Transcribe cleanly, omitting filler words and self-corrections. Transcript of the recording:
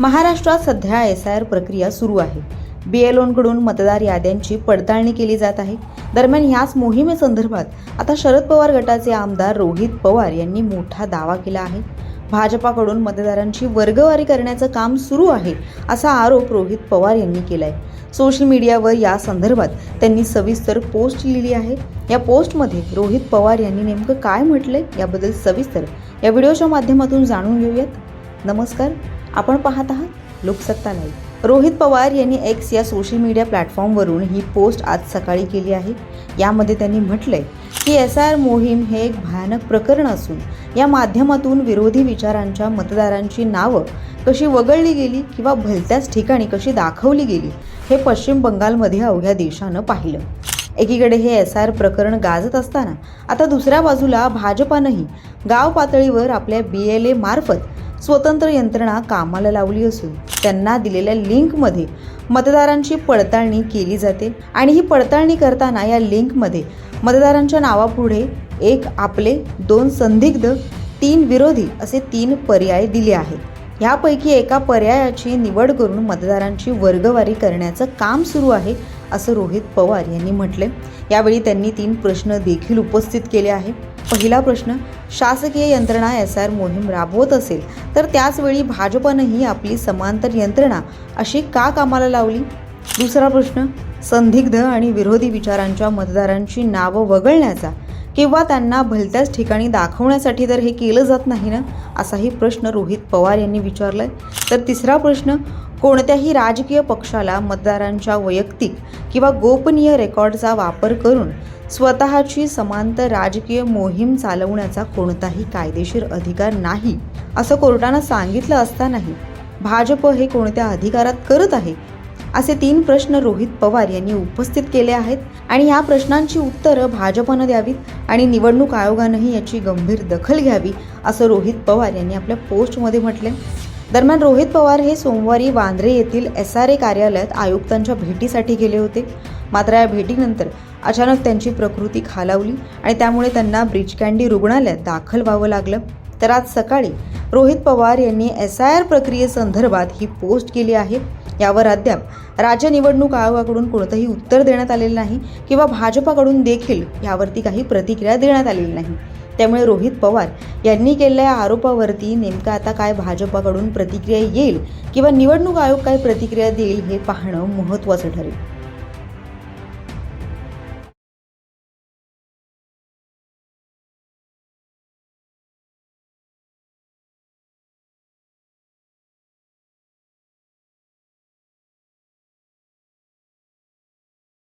महाराष्ट्रात सध्या SIR प्रक्रिया सुरू आहे. BLOंकडून मतदार याद्यांची पडताळणी केली जात आहे. दरम्यान याच मोहिमेसंदर्भात आता शरद पवार गटाचे आमदार रोहित पवार यांनी मोठा दावा केला आहे. भाजपाकडून मतदारांची वर्गवारी करण्याचं काम सुरू आहे असा आरोप रोहित पवार यांनी केलाय. सोशल मीडियावर या संदर्भात त्यांनी सविस्तर पोस्ट लिहिली आहे. या पोस्टमध्ये रोहित पवार यांनी नेमकं काय म्हटलंय याबद्दल सविस्तर या व्हिडिओच्या माध्यमातून जाणून घेऊयात. नमस्कार, आपण पाहत आहात लोकसत्ता लाईव्ह. रोहित पवार यांनी X या सोशल मीडिया प्लॅटफॉर्मवरून ही पोस्ट आज सकाळी केली आहे. यामध्ये त्यांनी म्हटलंय की SIR मोहीम हे एक भयानक प्रकरण असून या माध्यमातून विरोधी विचारांच्या मतदारांची नावं कशी वगळली गेली किंवा भलत्याच ठिकाणी कशी दाखवली गेली हे पश्चिम बंगालमध्ये अवघ्या देशानं पाहिलं. एकीकडे हे SIR प्रकरण गाजत असताना आता दुसऱ्या बाजूला भाजपानंही गाव पातळीवर आपल्या BLA मार्फत स्वतंत्र यंत्रणा कामाला लावली असून त्यांना दिलेल्या लिंकमध्ये मतदारांची पडताळणी केली जाते आणि ही पडताळणी करताना या लिंकमध्ये मतदारांच्या नावापुढे 1 आपले, 2 संदिग्ध, 3 विरोधी असे 3 पर्याय दिले आहेत. यापैकी एका पर्यायाची निवड करून मतदारांची वर्गवारी करण्याचं काम सुरू आहे असं रोहित पवार यांनी म्हटले. यावेळी त्यांनी 3 प्रश्न देखील उपस्थित केले आहे. पहिला प्रश्न, शासकीय यंत्रणा SIR मोहीम राबवत असेल तर त्याचवेळी भाजपनंही आपली समांतर यंत्रणा अशी का कामाला लावली? दुसरा प्रश्न, संदिग्ध आणि विरोधी विचारांच्या मतदारांची नावं वगळण्याचा किंवा त्यांना भलत्याच ठिकाणी दाखवण्यासाठी तर हे केलं जात नाही ना, असाही प्रश्न रोहित पवार यांनी विचारलाय. तर तिसरा प्रश्न, कोणत्याही राजकीय पक्षाला मतदारांच्या वैयक्तिक किंवा गोपनीय रेकॉर्डचा वापर करून स्वतःची समांतर राजकीय मोहीम चालवण्याचा कोणताही कायदेशीर अधिकार नाही असं कोर्टानं सांगितलं असतानाही भाजप हे कोणत्या अधिकारात करत आहे, असे 3 प्रश्न रोहित पवार यांनी उपस्थित केले आहेत आणि या प्रश्नांची उत्तरं भाजपनं द्यावीत आणि निवडणूक आयोगानंही याची गंभीर दखल घ्यावी असं रोहित पवार यांनी आपल्या पोस्टमध्ये म्हटले. दरम्यान रोहित पवार हे सोमवारी वांद्रे येथील SRA कार्यालयात आयुक्तांच्या भेटीसाठी गेले होते. मात्र या भेटीनंतर अचानक त्यांची प्रकृती खालावली आणि त्यामुळे त्यांना ब्रीच कँडी रुग्णालयात दाखल व्हावं लागलं. तर आज सकाळी रोहित पवार यांनी SIR प्रक्रियेसंदर्भात ही पोस्ट केली आहे. यावर अद्याप राज्य निवडणूक आयोगाकडून कोणतंही उत्तर देण्यात आलेलं नाही किंवा भाजपाकडून देखील यावरती काही प्रतिक्रिया देण्यात आलेली नाही. त्यामुळे रोहित पवार यांनी केलेल्या आरोपावरती नेमकं आता काय भाजपाकडून प्रतिक्रिया येईल किंवा निवडणूक आयोग काय प्रतिक्रिया देईल हे पाहणं महत्त्वाचं ठरेल.